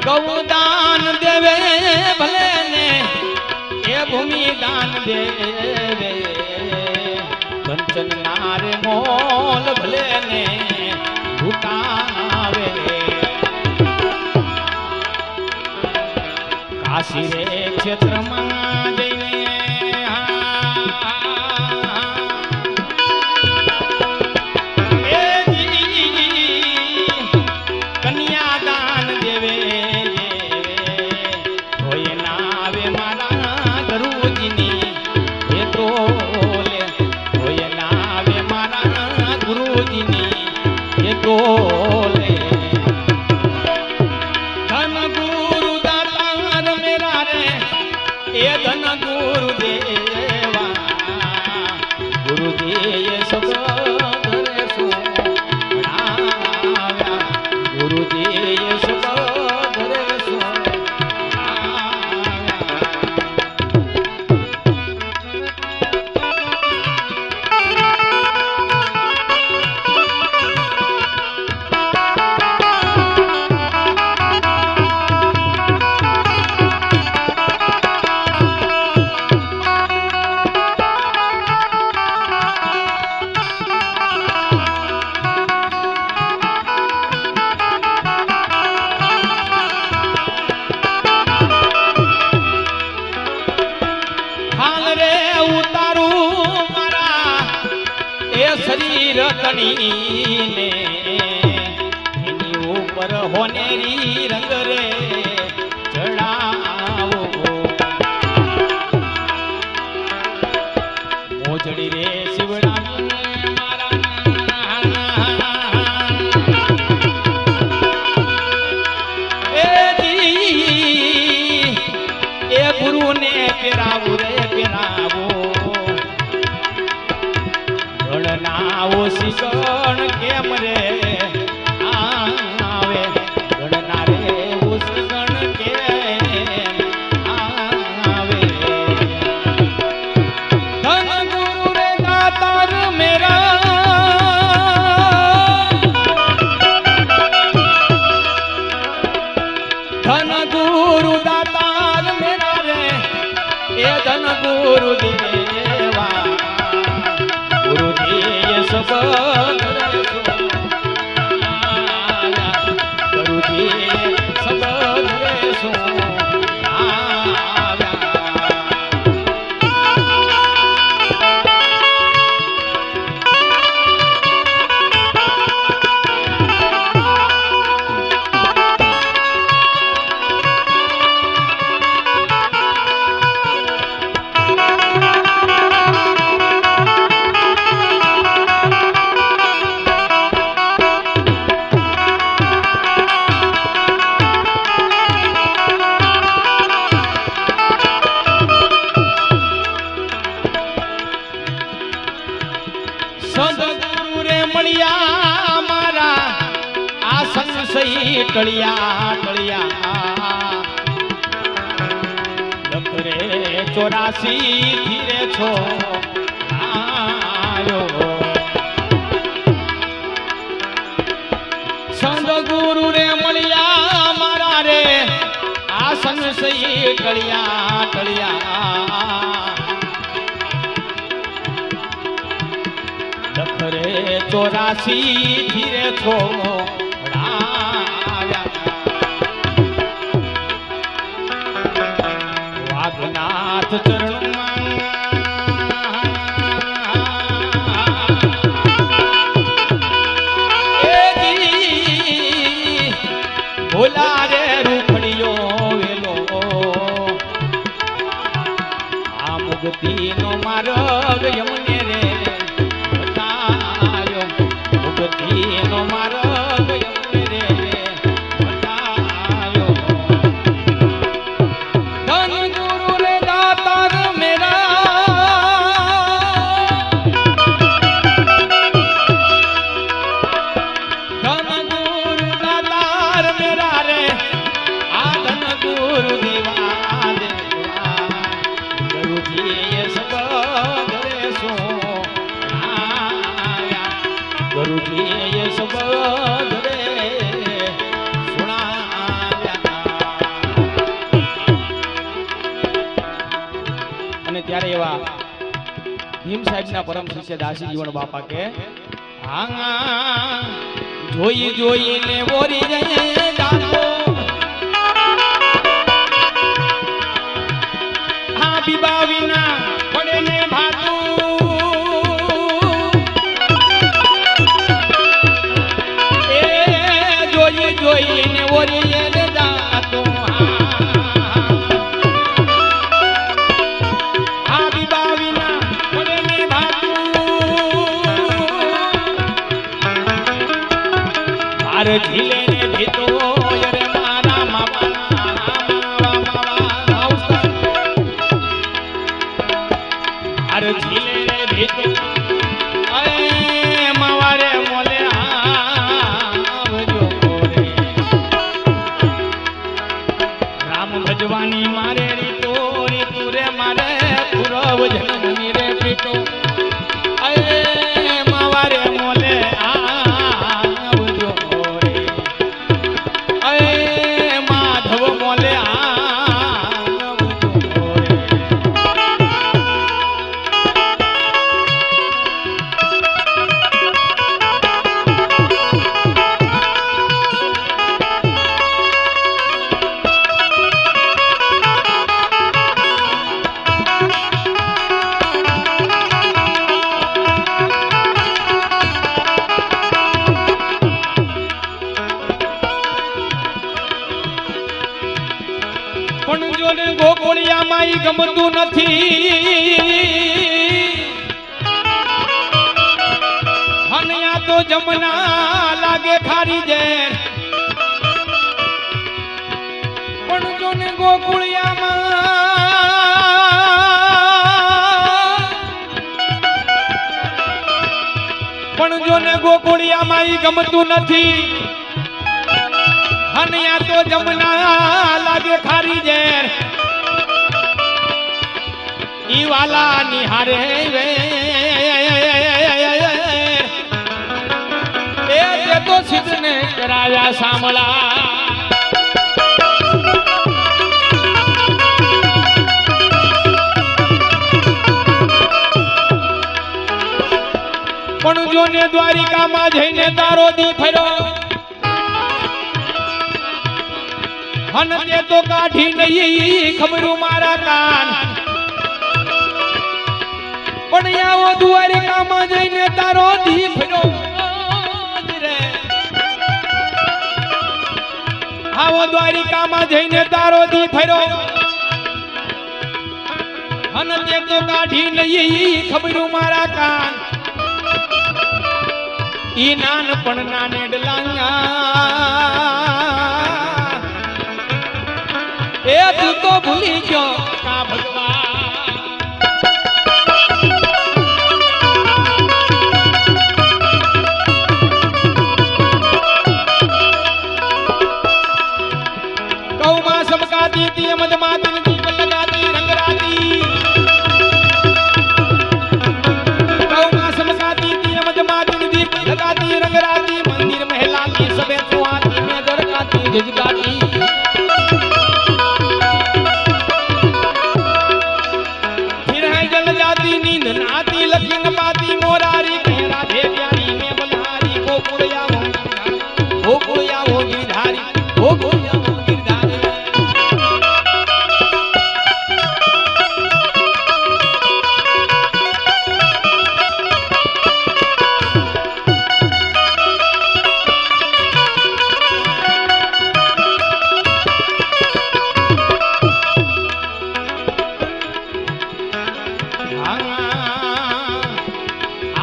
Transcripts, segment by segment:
ગૌદાન દેવે ભલે ને એ ભૂમિ દાન દેવે કંચન નારે મોલ ભલે ને ઉતાવે કાશી રે ક્ષેત્રમાં જઈને કન્યાદાન દેવે હોય નાવે મારા ગુરુજીની એ તો હોય નાવે મારા ગુરુજીની એ તો ધન ગુરુ દાતાર મેરા રે એ ધન ગુરુ દેવા ગુરુજી એ સબ શરીર તણીને એની ઉપર હોનેરી રંગ રે ચડાવો મોજડી રે શિવડાવીને એ ગુરુને પેરાવું રે પેરાવો ગણનાવો શિકણ કેમ રે આવે ગણના રે શિકણ કેમ આવે ધન ગુરુ રે દાતાર મેરા ધન ગુરુ દાતાર મેરા રે એ ધન ગુરુ દેવા सब गुरुजी सब સદગુરુ રે મળ્યા મારા આ સંશય ટળિયા ટળિયા લખ રે 84 ધીરે છો આયો સદગુરુ રે મળ્યા મારા રે આ સંશય ટળિયા ટળિયા રે 84 ધીરે છો વાઘનાથ ચરણમાં ભોલા રે રૂખડીયો વેલો આ મુક્તિ નો માર્ગ યમને રે નો માર્ગ યમને રે બતાયો ધન ગુરુ રે દાતાર મેરા ધન ગુરુ દાતાર મેરા રે આ ધન ગુરુ દેવા દેવા ગુરુજી સબ ઘરે સો ગુરુજી સબ ઘરે સુણાવ્યા એવા ભીમ સાહેબના પરમ શિષ્ય દાસી જીવન બાપા કે હા જોઈ જોઈને ઓરી જઈએ જાતો હા બીબા વિના પડે ને ભાતું એ જોઈ જોઈને ઓરી જાતો હા બીબા વિના પડે ને ભાતું માર ઝીલે ને ભીતો રે મારા મામા માર ઝીલે ને ભીતો અરે માવારે મોલે આવજો રે રામ ભજવાની મારે રીતો રે મારે પુરવ જન્મની રે પીતો અરે માવારે મોલે ગોકુળિયામાં ઈ ગમતું નથી હનયા તો જમના લાગે ખારી જે પણ જો ને ગોકુળિયામાં ઈ ગમતું નથી હનયા તો જમના લાગે ખારી જે ઈ વાલા નિહારે વે એ તે તો સિદ્ધને કરાયા સાંભળા પણ જો ને દ્વારિકામાં જઈને તારો દી ફર્યો હન તે તો કાઢી નહીં ખબરું મારા કાન પણ આવો દ્વારિકામાં જઈને તારો દી ફર્યો રે આવો દ્વારિકામાં જઈને તારો દી ફર્યો હન તે તો કાઢી નહીં ખબરું મારા કાન ઈ નાનપણ નાને ડલાંગા એ તું તો ભૂલી ગયો કા ભગવાન दी मद मातिन दीप लगाती रंगराती गौ मास मकाती दी मद मातिन दीप लगाती रंगराती मंदिर महलाती सबे सुहाती में दरकाती जजगाती फिर है जल जाती नींद नाती लखी न पाती मोरारी कह राधे प्यारी में बलहारी गोकुड़िया वो गिरधारी वो गोकुड़िया वो गिरधारी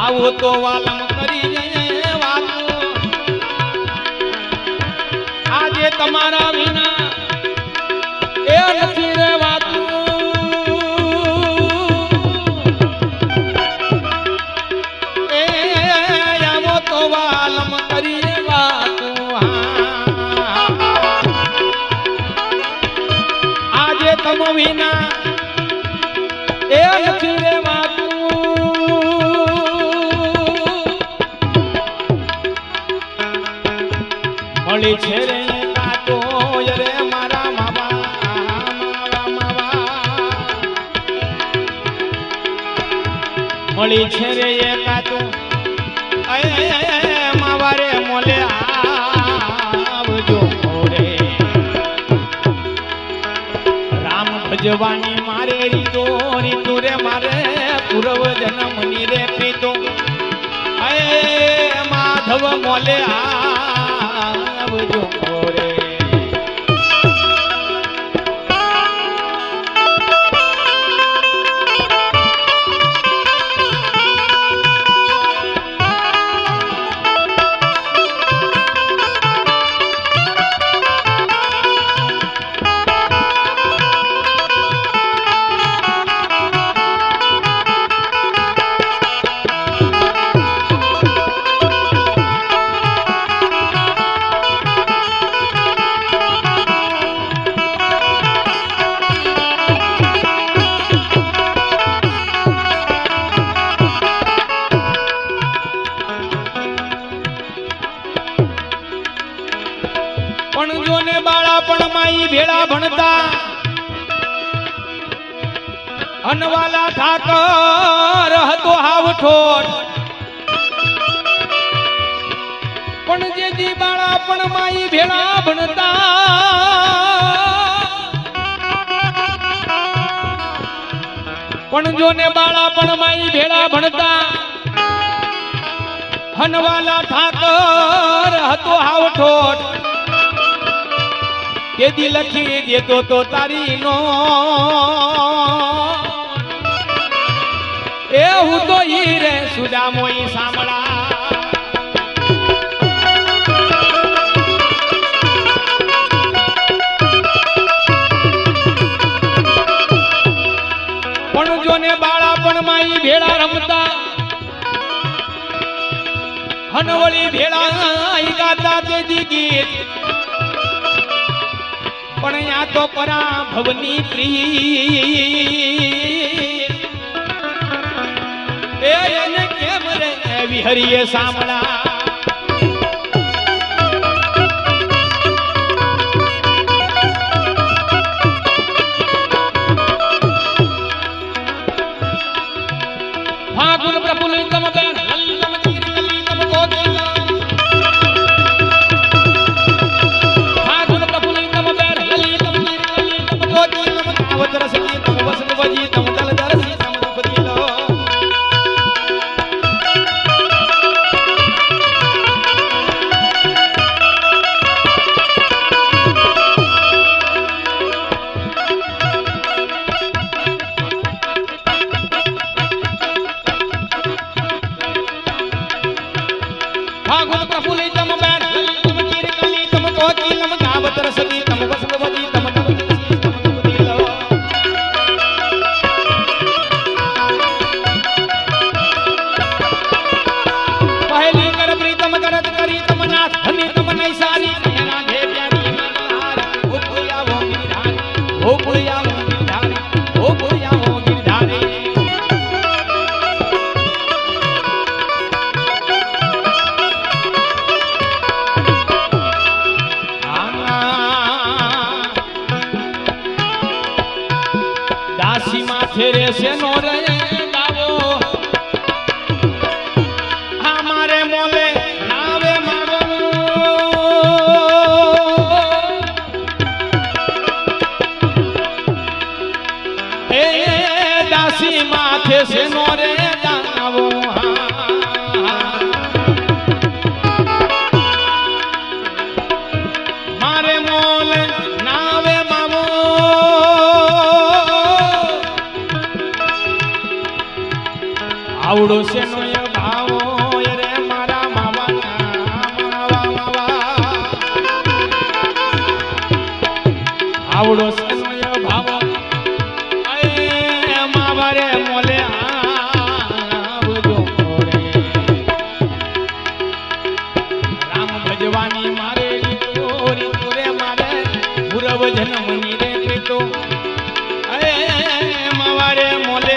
આવો તો વાલમ કરી જઈએ વાતો આજે તમારા વિના એ નથી રે વાતું એ આવો તો વાલમ કરી વાતું આજે તમ વિના એ નથી રે વાતું મળી છે રે કાતો રે મારા મામા માવા વળી છે રે એકાતું માવારે મોલે આવજો રે રામ ભજવાની મારે રીતો રીતુ રે મારે પૂર્વ જન્મની રે પ્રીતો માધવ મોલે આવજો રે ભેળા ભણતા અનવાલા ઠાકર હતો હાવ ઠોઠ પણ જેજી બાળા પણ માઈ ભેળા ભણતા પણ જોને બાળા પણ માઈ ભેળા ભણતા અનવાલા ઠાકર હતો હાવ ઠોઠ કેદી લખી દેતો તો તારી નો એ હું તો ઈ રે સુદામો ઈ સાંભળા પણ જોને બાળા પણ માઈ ભેળા રમતા હનવળી ભેળા ગાતા તેજી ગીત પણ યા તો પરા ભવની પ્રીત એને કેમ રે વિહરીએ સાંભળા ફાગુન પ્રફુલ્લિતમ બેન લલિતમ ચીરકલિતમ કોકિલા ફેરે છે નો રે ગાવો અમારે મોલે નાવે મારો એ દાસી માથે છે નો રે ગાવો મારે મોલે નાવે માવો આવડો છે નો ભાવો રે મારા માવા આવડો છે નો ભાવો માવા રે મોલે આવજો રે રામ ભજવાની મારે રીતો રે મારે પૂર્વ જન્મની રે પ્રીતો માવા રે મોલે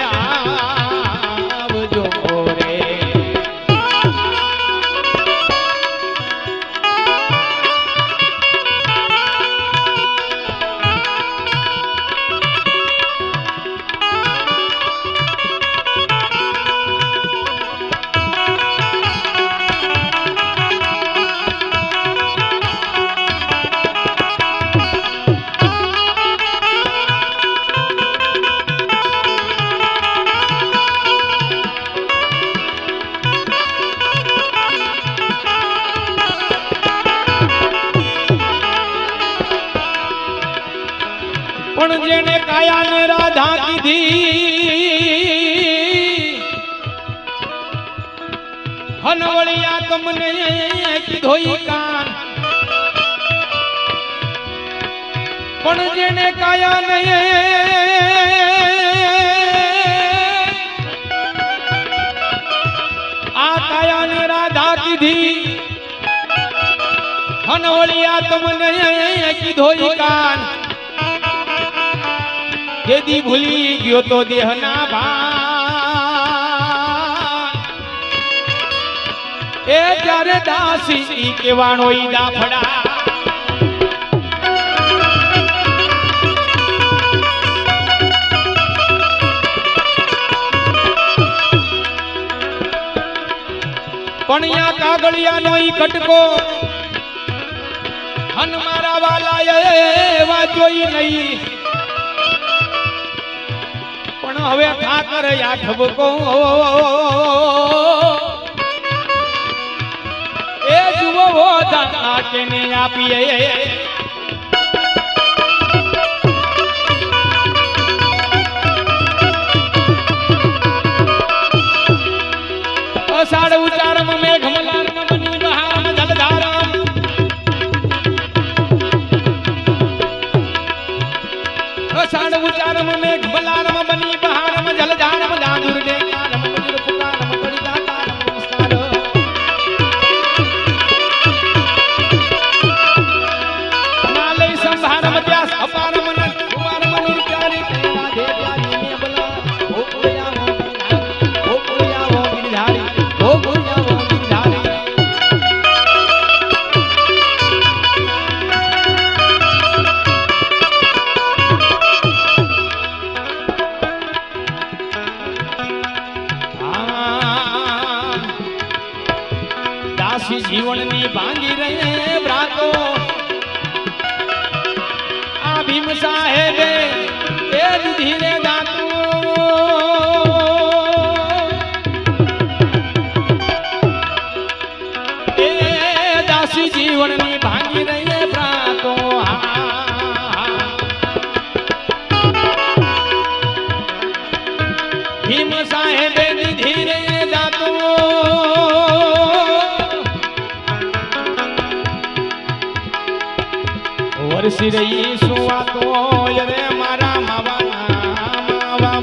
પણ જેને કાયાને રાધા કીધી હનવળિયા તમને કીધો ઈ કાન પણ જેને કાયાને આ કાયાને રાધા કીધી હનવળિયા તમને કીધો ઈ કાન જેદી ભૂલી ગયો તો દેહના ભાન એ ત્યારે દાસી કેવાણો ઈ દાફડા પણ યા કાગળિયાનો ઈ કટકો હન મારા વાલાએ વાજોઈ નહીં પણ હવે ઠાકર યા ઠબકો એ જુઓ દાતા કેને આપીએ અષાઢ ઉચારમ મેઘ મલારમ બની બહારમ જલધારમ અષાઢ ઉચારમ મેઘ મલારમ બની બહારમ જલધારમ દાદુર દે કારમ મજુર પુકારમ પડી દાતારમ નમસ્કાર માલય સંભારમ વ્યાસ અપારમ ન કુમારમ નિર્ચારી રાધે પ્યારી મે બલા ઓ પુરિયા ઓ પુરિયા ઓ ગિરધારી ઓ પુરિયા ઓ ગિરધારી દાસી જીવનની ભાંગી રહે બ્રાતો આ ભીમ સાહેબે એ ધીરે દાતું એ દાસી જીવનની ભાંગી રહે બ્રાતો ભીમ સાહેબે ધીરે દાતું વરસી રહી સુવાતો રે મારા માવા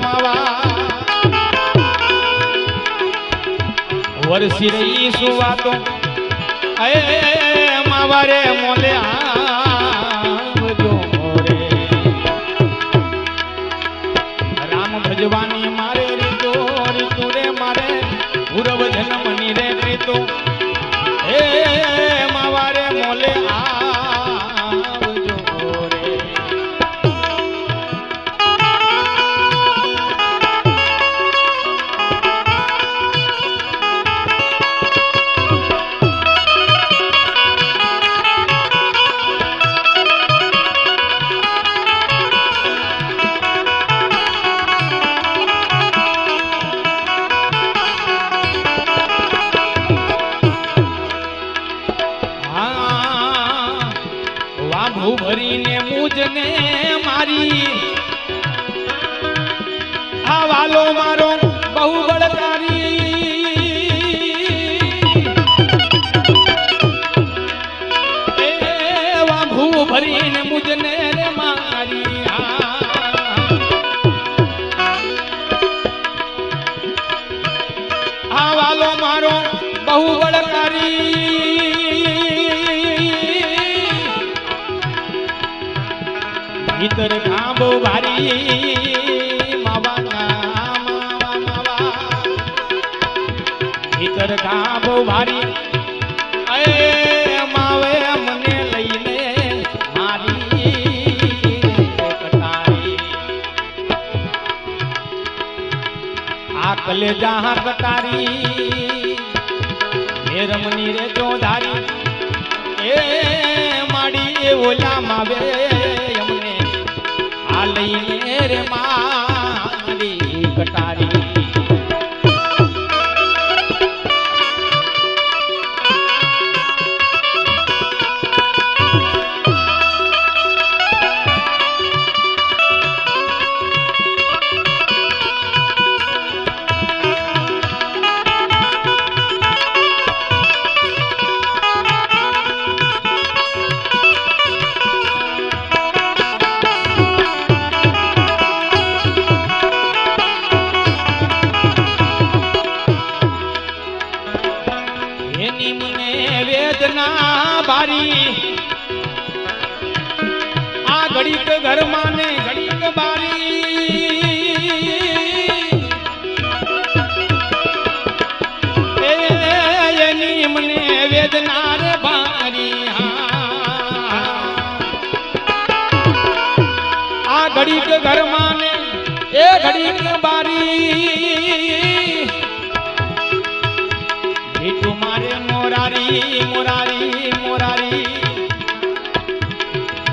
માવા વરસી રહી સુવાતો એ માવા રે મોલે આવજો રે રામ ભજવાની મારે રીતો રીતુ રે મારે પૂર્વ જન્મની રે રીતો એ માવા રે મોલે ભરીને મુજને મારી આ વાલો મારો બહુ બળકારી એ વાભુ ભરીને મુજને મારી આ વાલો મારો બહુ બળકારી ભીતર ગાંબો ભારી માવા માવા માવા ભીતર ગાંબો ભારી એ માવે મને લઈને મારી કટારી આ કલેજા કટારી મેરમની રે જો ધારી એ માડી ઓલા માવે લઈને રે મારી કટારી ઘડીક ઘરમાં ને ઘડીક બારી એની મને વેદના રે ભારી આ ઘડીક ઘરમાં ને એ ઘડીક બારી મીઠું મારે મોરારી મોરારી મોરારી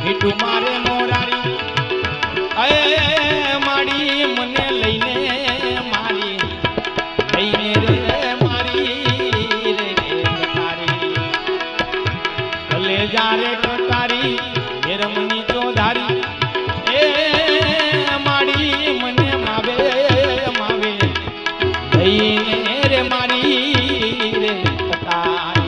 મીઠું મારે મોરારી એ માડી મને લઈને મારી લઈને રે મારી રે કટારી ભલે જારે કટારી મેરમની ચોધારી એ માડી મને માવે માવે લઈને રે મારી રે કટારી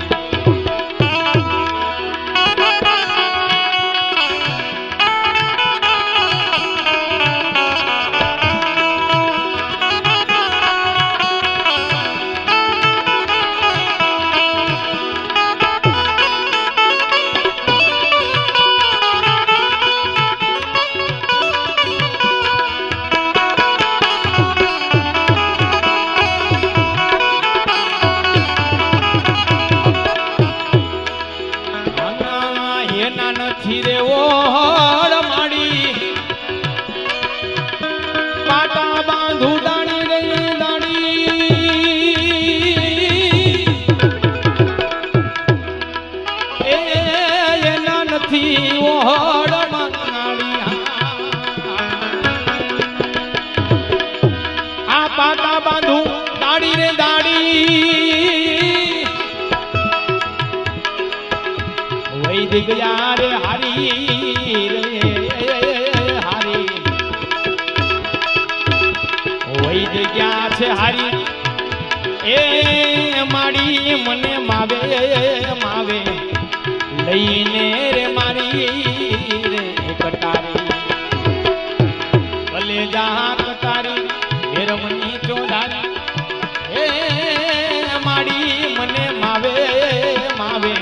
નથી રે ઓળ માડી પાટા બાંધુ દાણી ગઈ દાણી એના નથી ઓળ માડી આ પાટા બાંધુ દાડી રે દાડી વૈદ ગયા રે હારી રે હારી વૈદ ગયા છે હારી એ માડી મને માવે માવે લઈને રે મારી રે કટારી ભલે જા કટારી મેરમની ચોધારી એ માડી મને માવે માવે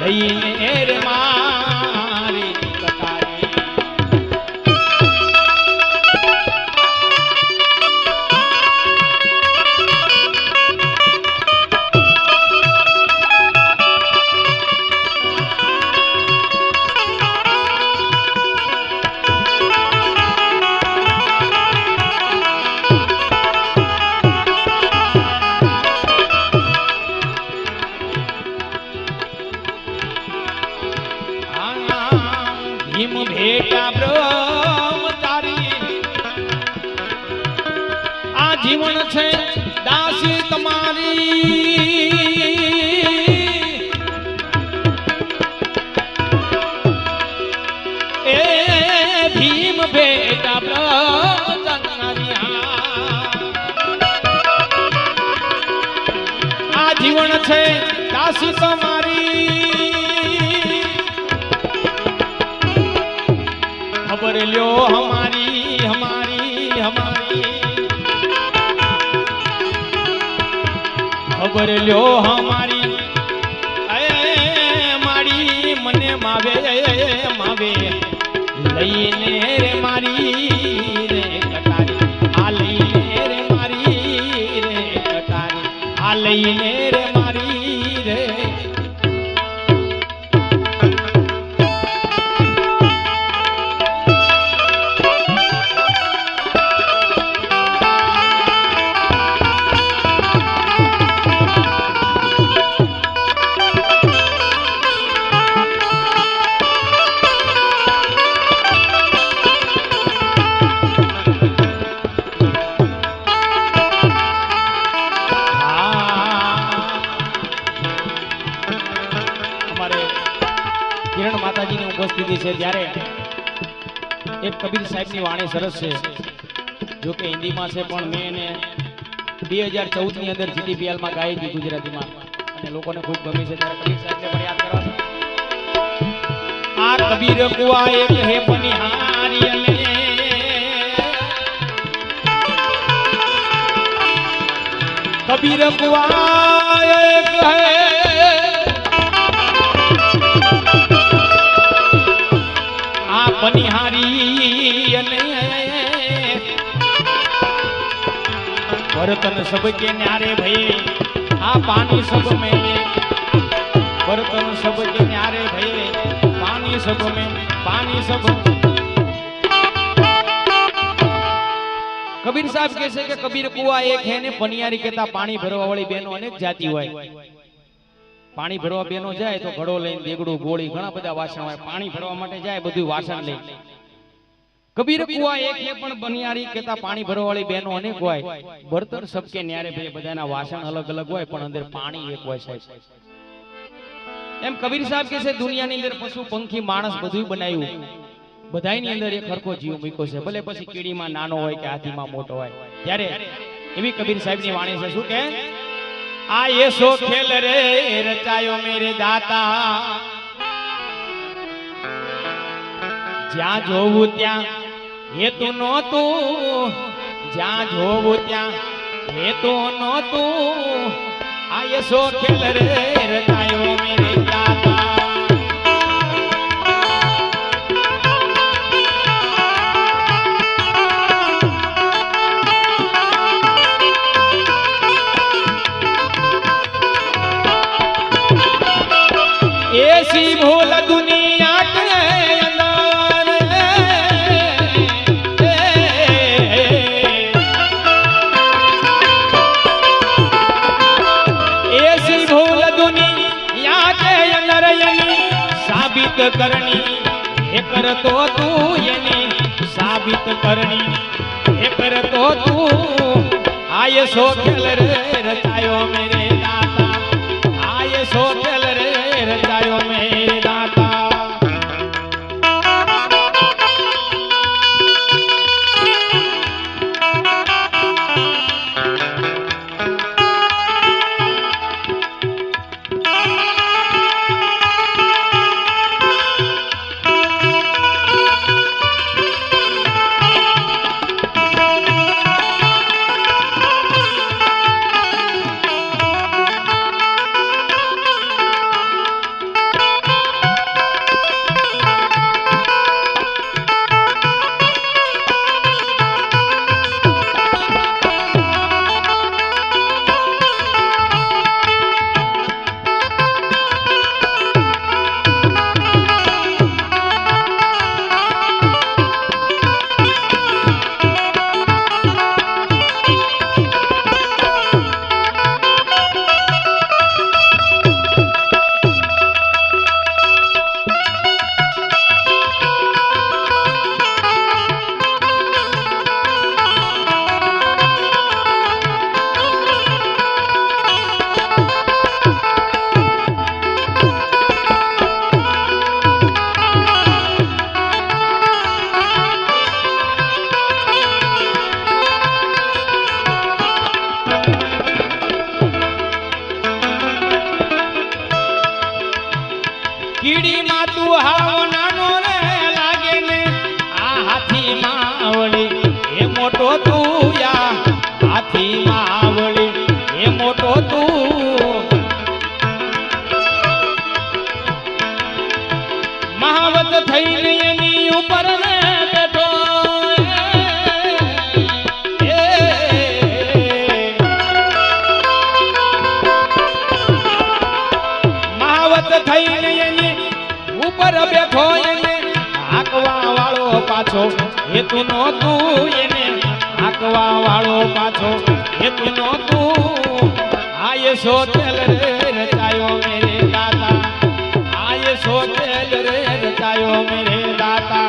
લઈને રે મારી કટારી ભીમ ભેટા બ્રહ્મચારી આ જીવન છે દાસી તમારી એ ભીમ ભેટા બ્રહ્મચારી આ જીવન છે દાસી તમારી खबर लो हमारी हमारी हमारी खबर लो हमारी माड़ी મને માવે માવે લઈને રે મારી રે કટારી આ લઈને રે મારી રે કટારી આ લઈને રે મારી રે કિરણ માતાજીની ઉપસ્થિતિ છે ત્યારે એક કબીર સાહેબની વાણી સરસ છે જો કે હિન્દીમાં છે પણ મેં એને 2014 ની અંદર GTPL માં ગાઈ હતી ગુજરાતીમાં અને લોકોને ખૂબ ગમી છે ત્યારે કબીર સાહેબને પણ યાદ કરવા આ કબીર કુવા એક હે બનિહારી અને कबीर कुआं एक है आप बनिहारी अने बर्तन सबके न्यारे भये आ पानी सब में बर्तन सबके न्यारे भये पानी सब में पानी सब। कबीर साहब कहते कि कबीर कुआ एक है ने बनियारी कहता पानी भरवा वाली बहनों अनेक जाति होय। पानी भरवा बहनों जाए तो घड़ो लईने देगड़ू गोળી घણા બધા વાસણ હોય પાણી ભરવા માટે જાય બધું વાસણ લઈ। कबीर कुआ एक है पण बनियारी कहता पानी भरवा वाली बहनों अनेक होय। बर्तन सबके न्यारे भई बधाना वासण अलग अलग होय पण अंदर पानी एक होय साहेब। एम कबीर साहब કહે છે દુનિયાની અંદર પશુ પંખી માણસ બધું બનાવ્યું બધાયની અંદર એક હરખો જીવ મૂક્યો છે ભલે પછી કીડીમાં નાનો હોય કે હાથીમાં મોટો હોય। ત્યારે એવી કબીર સાહેબની વાણી છે શું કે આ એસો ખેલ રે રચાયો મેરે દાતા જ્યાં જોવું ત્યાં હેતુ નહોતું જ્યાં જોવું ત્યાં હેતુ નહોતું આ એસો ખેલ રે રચાયો મેરે દાતા। ऐसी भूल दुनिया के अंदर ऐसी भूल दुनिया के अंदर यानी साबित करनी हे कर तो तू यानी साबित करनी हे कर तो तू आये सो खेल रे रचायो मेरे दाता आये सो खेल रे रचायो मेरे दाता। कीड़ी मा तू हाव नानो रे लागे ने आ हाथी मावली ए मोटो तू या हाथी मावली ए मोटो तू महावत थईने एनी ऊपर ने बैठो महावत थईने ऊपर बैठो एने हाकवा वाळो पाछो हेतु नहोतु एने हाकवा वाळो पाछो हेतु नहोतु आये सो खेल रे रचायो मेरे दाता आये सो खेल रे रचायो मेरे दाता।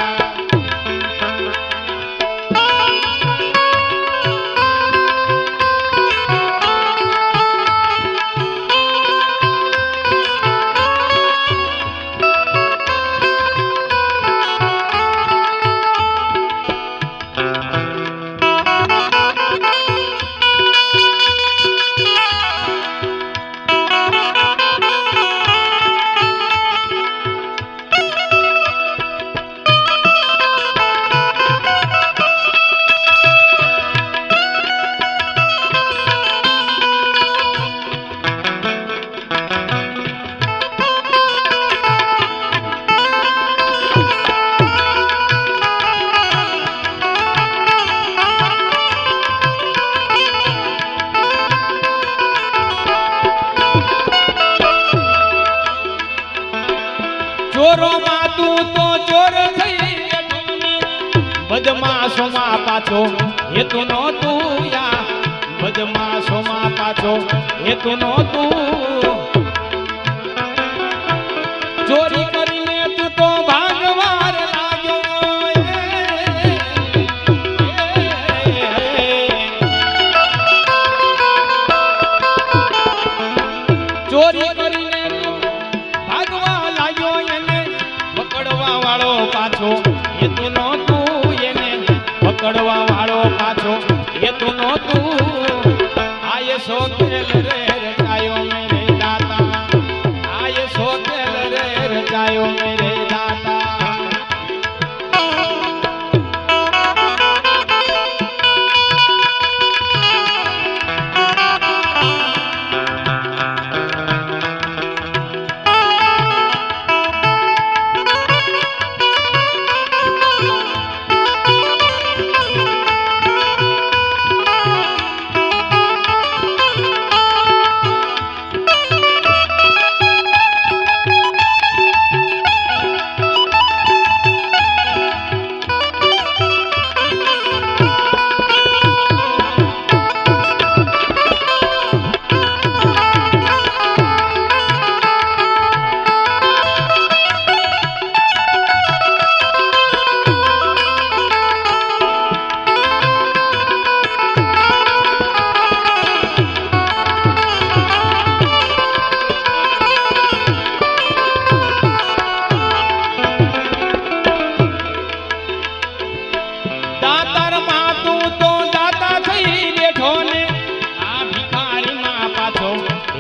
બદમાશોમાં પાછો હેતુ નહોતું યા બદમાશોમાં પાછો હેતુ નહોતું ચોરી કરીને તું તો ભાગવાર લાગ્યો ચોરી કરીને ભાગવા લાગ્યો એને પકડવા વાળો પાછો હેતુ નહોતું એને પકડવા વાળો પાછો હેતુ નહોતું આયે સો ખેલ રે રચાયો મેરે દાતા આયે સો ખેલ રે રચાયો મેરે દાતા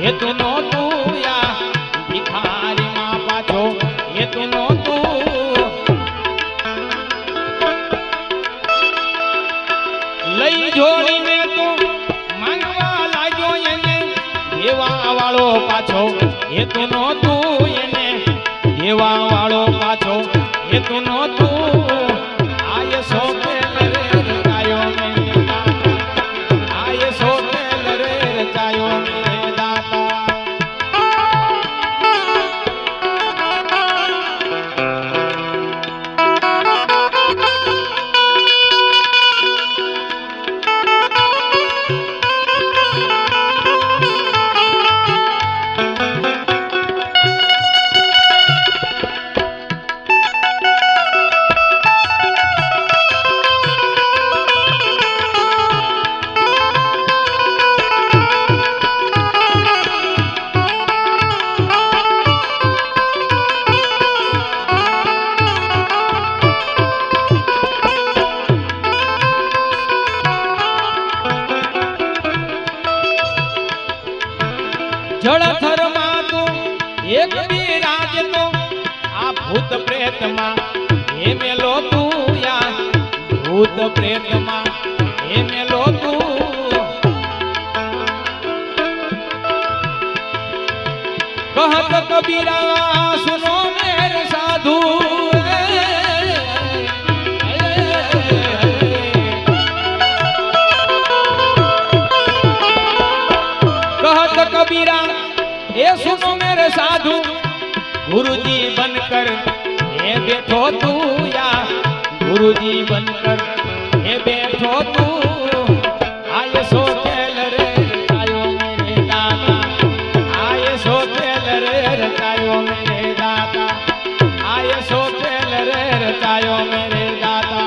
હેતુ નહોતું યા ભિખારીમાં પાછો હેતુ નહોતું લઈ જોડીને તું માંગવા લાગ્યો એને દેવા વાળો પાછો હેતુ નહોતું એને દેવા વાળો પાછો હેતુ નહોતું આયે સો ખેલ રે રચાયો મેરે દાતા આયે સો ખેલ રે રચાયો મેરે જળથર માં તું એક બિરાજ તો આ ભૂત પ્રેત માં હે મેલો તું યા ભૂત પ્રેત માં હે મેલો તું કહત કબીરા સુનો મેરે સાધુ कबीरा ये सुनो मेरे साधु गुरुजी बनकर ये बैठो तू या गुरुजी बनकर ये बैठो तू आये सो खेल रे रचायो मेरे दाता आये सो खेल रे रचायो मेरे दाता आये सो खेल रे रचायो मेरे दाता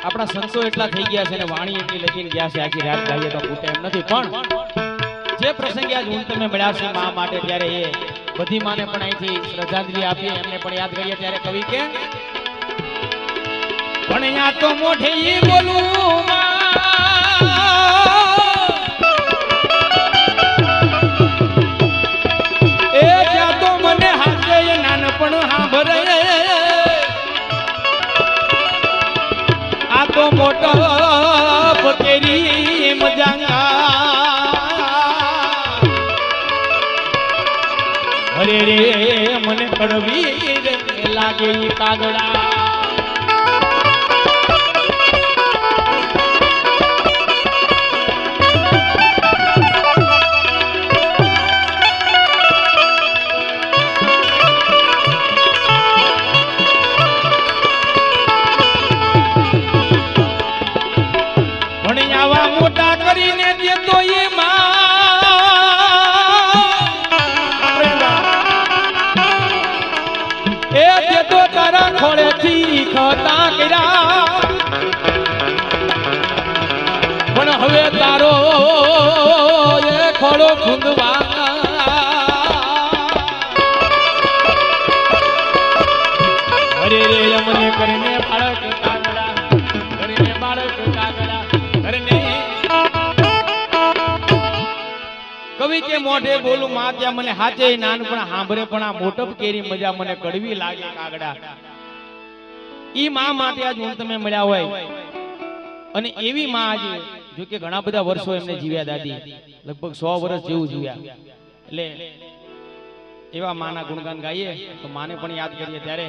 આપણા સંતો એટલા થઈ ગયા છે ને વાણી એટલી લખીને ગયા છે આખી રાત ગાઈએ તો ખૂટે એમ નથી પણ જે પ્રસંગે આજ હું તમે મળ્યા છે મા માટે ત્યારે એ બધી માને પણ અહીંથી શ્રદ્ધાંજલિ આપી એમને પણ યાદ કરીએ ત્યારે કવિ કે પણ અહીંયા તો મોઢે બોલું એ ત્યાં તો મને હાથે નાનપણ હાંભરે કડવી રે લાગે ઈ કાગડા મોટા કરીને દેતો એ એ દેતો તારા ખોળેથી ખતા કર્યા પણ હવે તારો એ ખોળો ખૂંદવા અરે રે મને કરીને બાળક કાગડા કરીને બાળક કાગડા કરીને કવિ કે મોઢે બોલું માં ત્યાં મને હાચે નાનપણ સાંભળે પણ આ મોટપ કેરી મજા મને કડવી લાગે કાગડા ઈ માં માટે આજ હું તમે મળ્યા હોય અને એવી માં આજે જો કે ઘણા બધા વર્ષો એમને જીવ્યા દાદી લગભગ 100 વર્ષ જેવું જીવ્યા એટલે એવા માના ગુણગાન ગાઈએ તો માને પણ યાદ કરીએ ત્યારે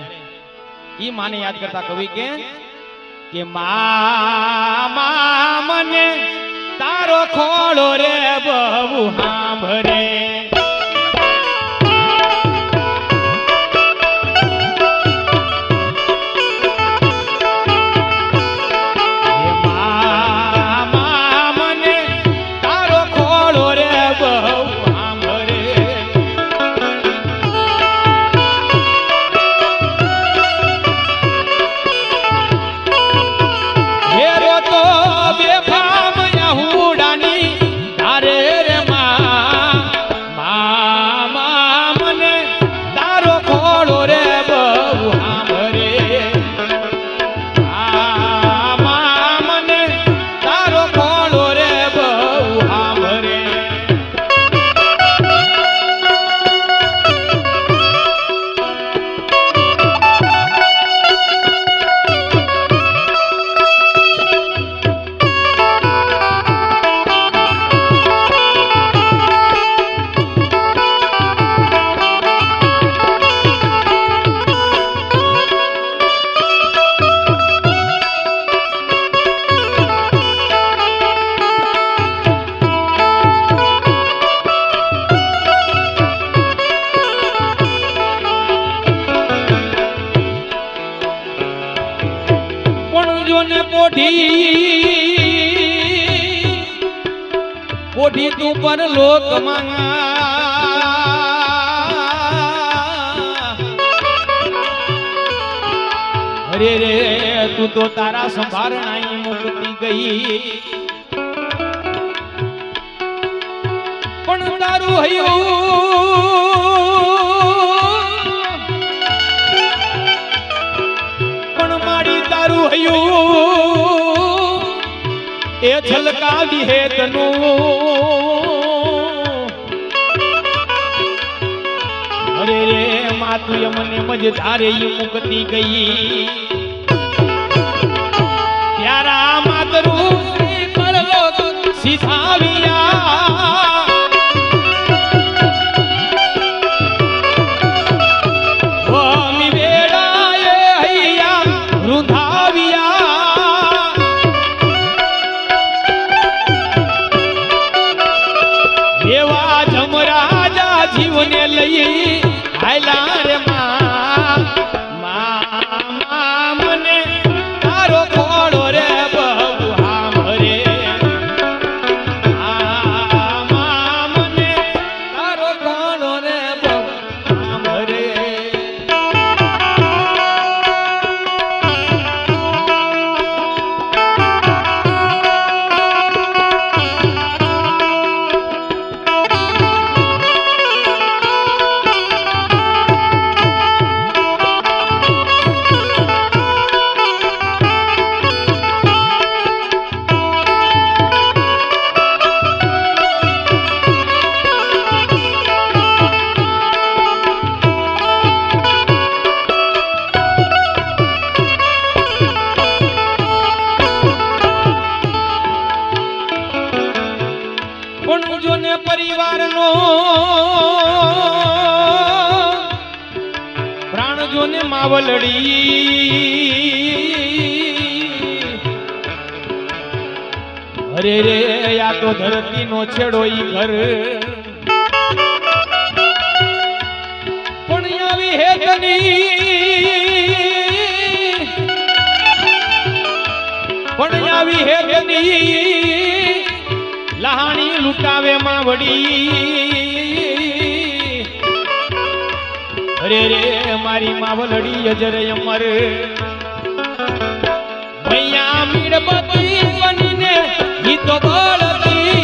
ઈ માને યાદ કરતા કવિ કે મા મને તારો ખોળો રે બહુ સાંભળે મને તારો ખોળો રે બહુ સાંભળે હેરો તો બેફામ હુડાની તારે રે મા મને તારો ખોળો રે બહુ સાંભળે મા મને તારો ખોળો રે બહુ સાંભળે પોઢી તું પર લોક અરે રે તું તો તારા સંભારણાઈ મુકતી ગઈ પણ તારું હૈયું પણ માડી તારું હૈયું એ છલકાવી હે તનું અરે રે માતું મને મજધારે મુકતી ગઈ ત્યારા માતરું મળલો સીધાવ્યા ભમી વેળાએ હૈયા રૂંધાવ્યા એવા જમરાજા જીવને લઈ આયલા રે મા મને તારો ખોળો રે બહુ સાંભળે જોને માવલડી અરે રે આ તો ધરતી નો છેડો ઈ ઘર પણ આવી હેતની પણ આવી હેતની લહાણી લૂટાવે માવડી અરે રે મારી માવલડી અજર અમર મૈયા મીણબત્તી બનીને ગીતો બોલતી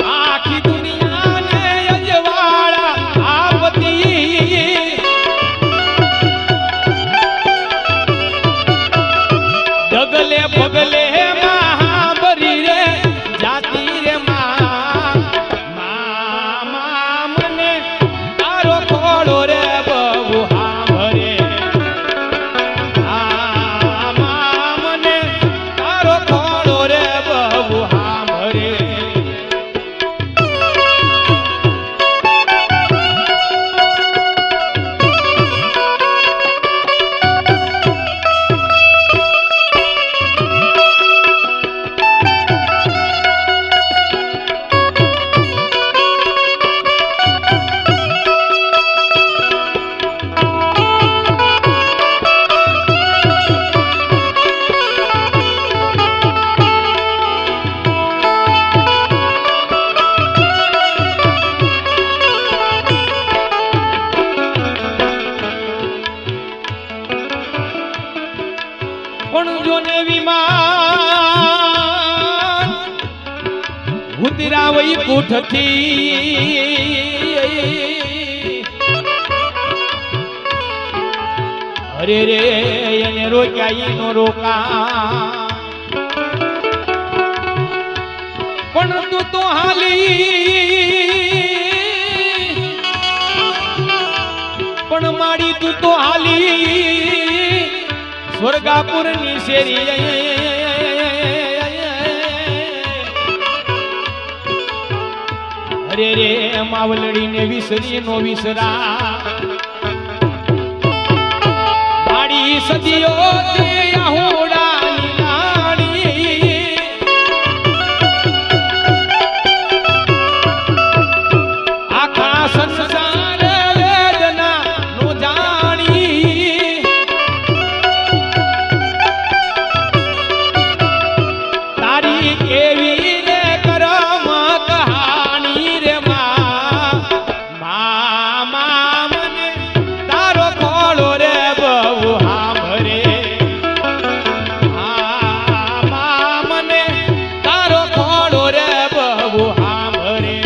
આખી દુનિયાને અજવાળા આપતી ડગલે પગલે મહાબરી રે જાતી રે મને તારો ખોળો રે બહુ હાંભરે મને તારો ખોળો રે બહુ હાંભરે પણ જોને વિમાન ઉતરાવઈ કુઠથી અરે રે એને રોક્યા નો રોકા પણ તું તો હાલી પણ માડી તું તો હાલી સ્વર્ગાપુર ની શેરી અરે રે માવલડી ને વિસરી નો વિસરા માડી સદીઓ આખા સંસાર વેદના નો જાણી તારી કેવી રે કરમ કહાની રે મા મને તારો ખોળો રે બહુ હાંભરે મને તારો ખોળો રે બહુ હાંભરે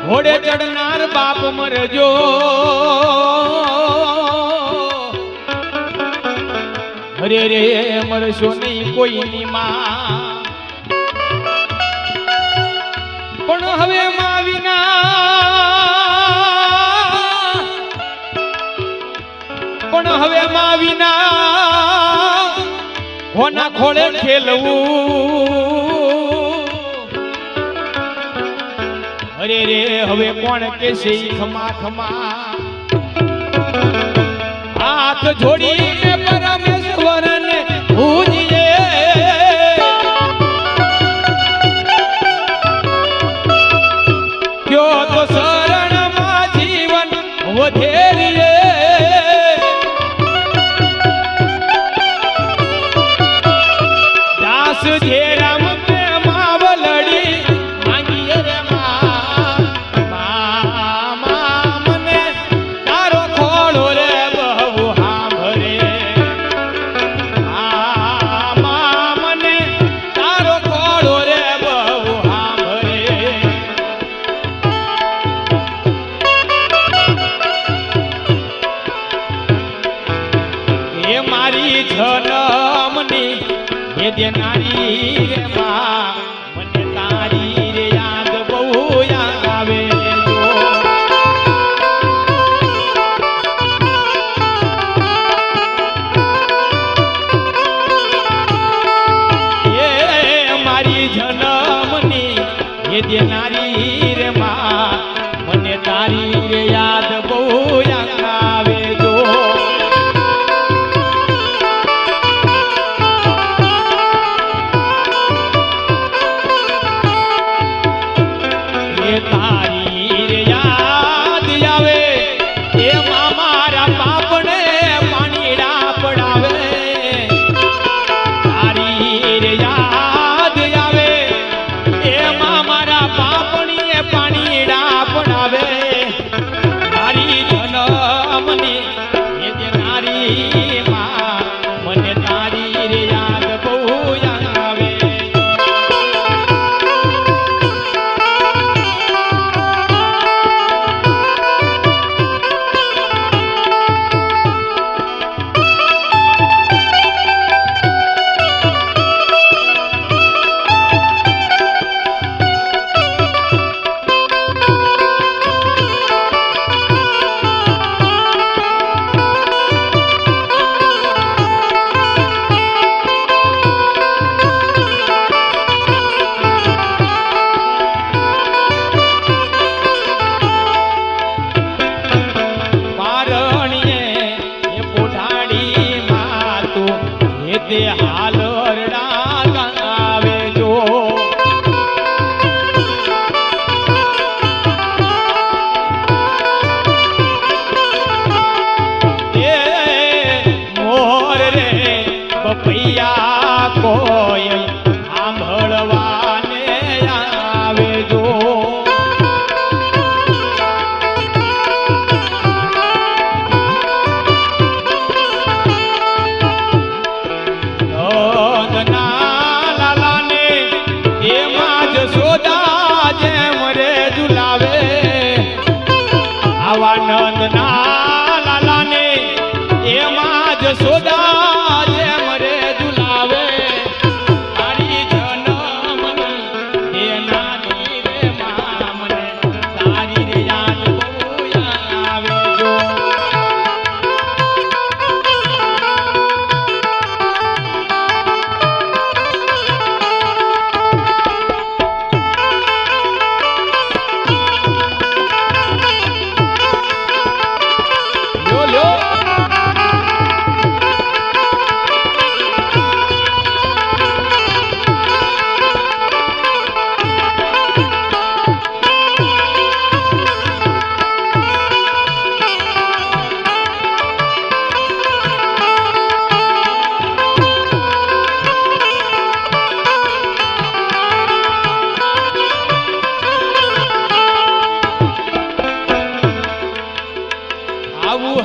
ઘોડે ચડનાર બાપ મરજો અરે રે મરશો નહીં કોઈની માં પણ હવે માં વિના પણ હવે માં વિના હોના ખોળે ખેલવું અરે રે હવે કોણ કેસે ખમા ખમા હાથ જોડીને પરમેશ્વરને પૂજીએ ક્યો તો શરણમાં જીવન વધેરીએ દાસ જે રામ તે માવલડી માંગીએ રે મા મને તારો ખોળો રે બહુ સાંભળે મને તારો ખોળો રે બહુ સાંભળે એ મારી જન્મની એ દેનારી રે મા મને તારી રે યાદ બહુ યાદ આવે એ મારી જન્મની એ દેનારી રે મા મને તારી રે યાદ બહુ યાદ આવે જો તારી રે યાદ આવે એમાં મારા પાપને પાણીડા પડાવે તારી રે યાદ આવે એમાં મારા પાપણીએ પાણીડા પડાવે તારી જન્મની એ દેનારી માં મને તારી રે યાદ બહુ યાદ આવે હાલ રડા ગાવે જો એ મોર રે પપૈયા કોઈ સાંભળવાને આવે જો નંદના લાલાને એમાં જ સોદા જેમ રે ઝુલાવે તારી જન્મની એ નાની રે મા મને તારી રે યાદ બહુ આવે જો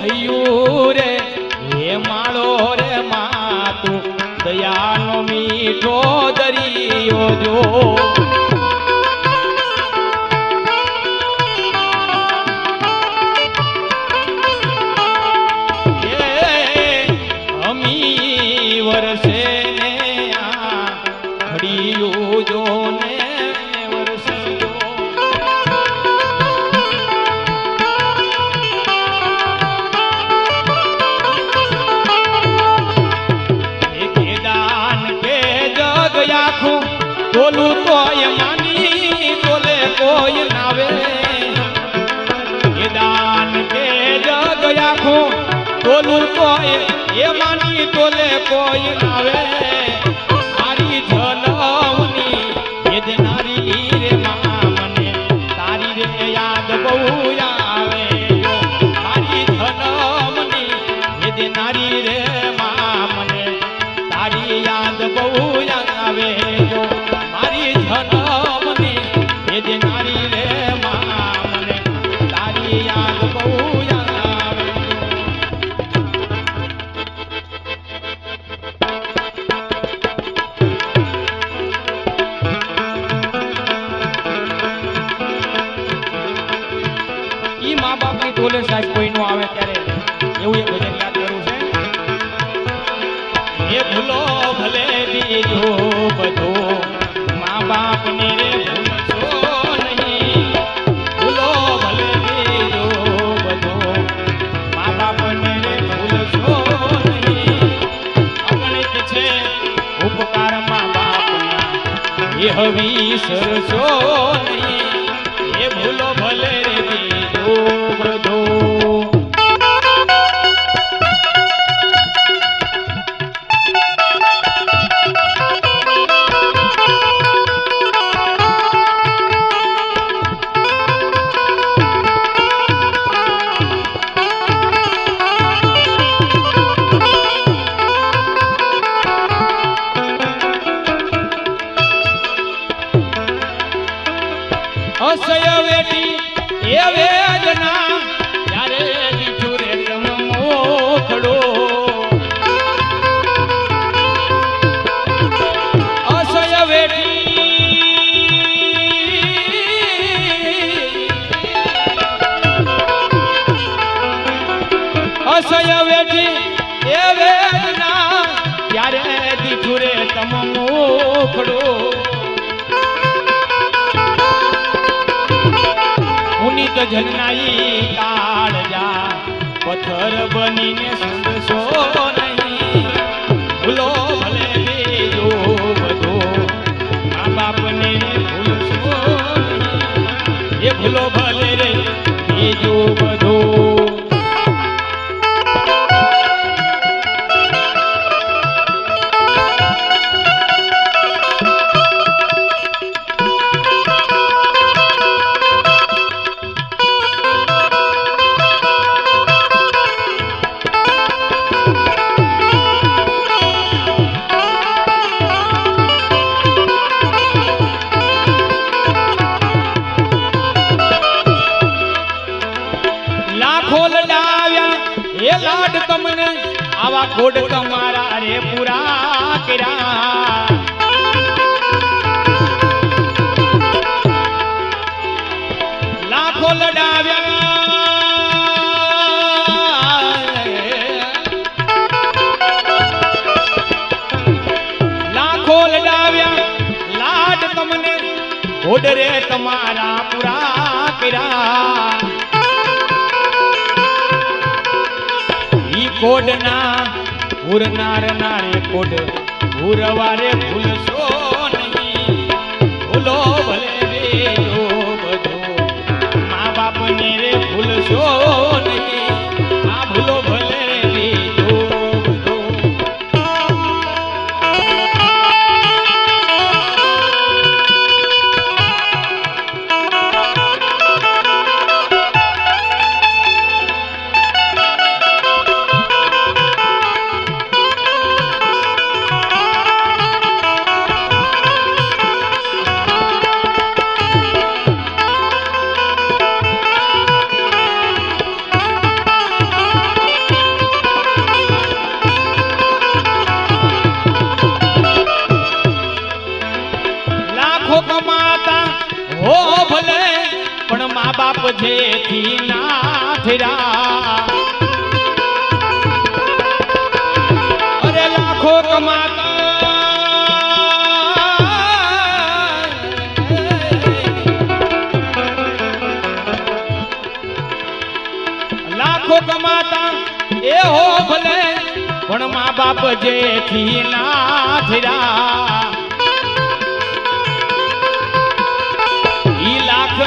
હૈયું રે હે માળો રે માતું દયાનો મીઠો દરિયો જો અમી વરસે ને આ ઘડિયું જો ને બોલું તોય માની તોલે કોઈ નાવે એ દાન કે જગ આખું બોલું તોય એ માની તોલે કોઈ નાવે મારી જન્મની એ દેનારી રે મા મને તારી રે યાદ બહુ આવે મારી જન્મની એ દેનારી રે મા મને તારી યાદ બહુ આવે આવે જો મારી જન્મની એ જે નારી રે માં મને તારી યાદ બહુ યાદ આવે ઈ મા બાપની તોલે સાહેબ કોઈ નો આવે ત્યારે એવું એક ભજન યાદ કરું છે એ ભૂલો ભલે બીજો બધો મા બાપ ને રે ભૂલશો નહીં ભૂલો ભલે બીજો બધો મા બાપ ને રે ભૂલશો નહીં અગણિત છે ઉપકાર મા બાપના એ વિસરશો નહીં એ ભૂલો ભલે રે બીજો બધો અસય વેટી એ વેદના ત્યારે દીઠું રે તમ મોખડો અસય વેઠી એ વેદના ત્યારે દીઠું રે તમ મોખડો પુનિત જનનાઈ કાળજા પથ્થર બનીને સંદસો નહીં ભૂલો ભલે બીજો બધો મા બાપને ભૂલશો નહીં એ ભૂલો ભલે રે બીજો બધો એ લાડ તમને આવા કોડ તમારા રે પૂરા કર્યા લાખો લડાવ્યા લાખો લડાવ્યા લાડ તમને કોડ રે તમારા પૂરા કર્યા કોડના પૂરનાર નારે કોડ પૂરવારે ભૂલશો નહીં ભૂલો ભલે બીજો બધો મા બાપને રે ભૂલશો નહીં આ ભૂલો ભલે બીજો બધો પણ મા બાપ જેથી ના થયા અરે લાખો કમાતા લાખો કમાતા એ હો ભલે પણ મા બાપ જેથી ના થયા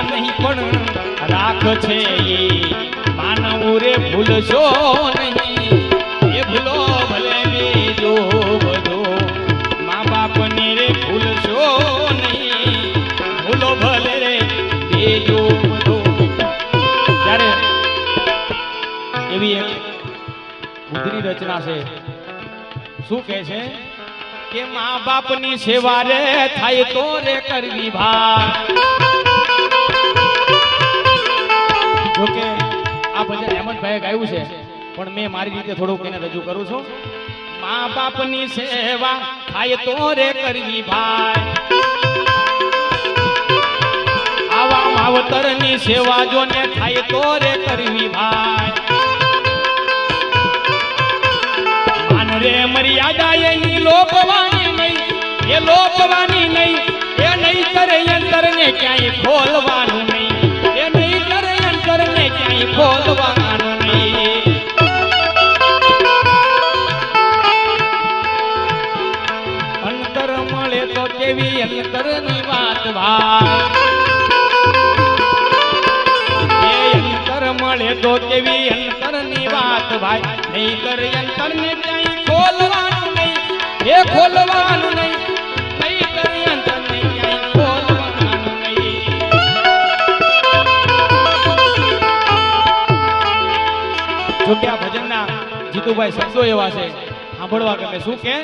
નહીં પણ રાખ છે એ માનવ રે ભૂલશો નહીં એ ભૂલો ભલે બીજો બધો મા બાપને રે ભૂલશો નહીં ભૂલો ભલે રે બીજો બધો ત્યારે એવી એક બુદ્ધની રચના છે શું કહે છે કે મા બાપની સેવા રે થાય તો રે કરવી ભાઈ જોકે આ ભજન હેમંતભાઈએ ગાયું છે પણ મેં મારી રીતે થોડુંક એને રજૂ કરું છું મા બાપની સેવા થાય તો રે કરવી ભાઈ આવા માવતરની સેવા જો ને થાય તો રે કરવી ભાઈ માન રે મર્યાદા એની લોપવાની નહીં એ લોપવાની નહીં એ નહીં કરે અંતર ને ક્યાંય ખોલવાનું નહીં એ નહીં કરે અંતર ને ક્યાંય ખોલવાનું નહીં અંતર મળે તો કેવી અંતરની વાત ભાઈ એ અંતર મળે તો કેવી અંતરની વાત ભાઈ નહીં કરે અંતર ને ક્યાંય ખોલવાનું નહીં એ ખોલવાનું નહીં નહીં કરે અંતર ને ક્યાંય ખોલવાનું નહીં જો કે આ ભજનના જીતુભાઈ શબ્દો એવા છે સાંભળવા ગમે શું કે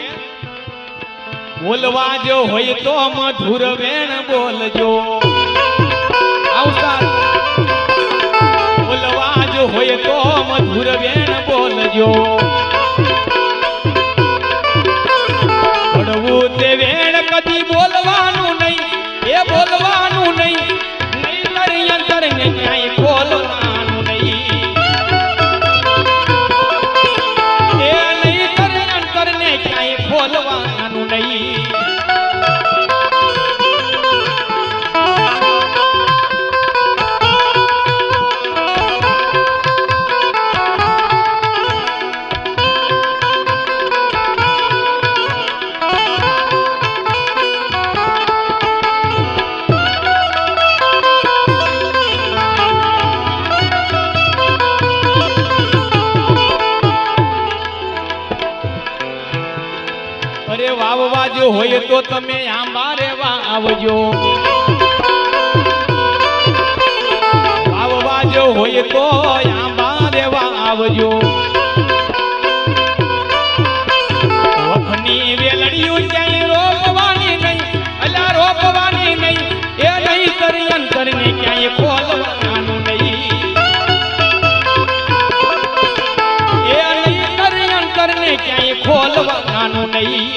બોલવા જો હોય તો મધુર વેણ બોલજો આવતા બોલવા જો હોય તો મધુર વેણ બોલજો પડવું તે વેણ કદી બોલવાનું નહીં એ બોલવાનું નહીં નહીં કરી અંતર ને ક્યાંય ખોલવાનું નહીં એ નહીં કરી અંતર ને ક્યાંય ખોલવાનું નહીં અરે વાવવા જો હોય તો તમે આંબા રેવા આવજો વાવવા જો હોય તો આંબા રેવા આવજો વખની વેલડિયું ક્યાંય રોપવાની નહીં અલા રોપવાની નહીં એ નહીં કરી અંતર ને ક્યાંય ખોલવાનું નહીં એ નહીં કરી અંતર ને ક્યાંય ખોલવાનું નહીં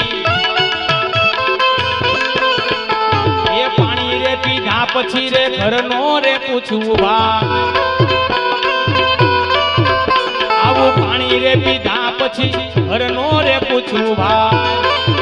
એ પાણી રે પીધા પછી રે ઘરનો રે પૂછવું ભાઈ આવું પાણી રે પીધા પછી ઘરનો રે પૂછવું ભાઈ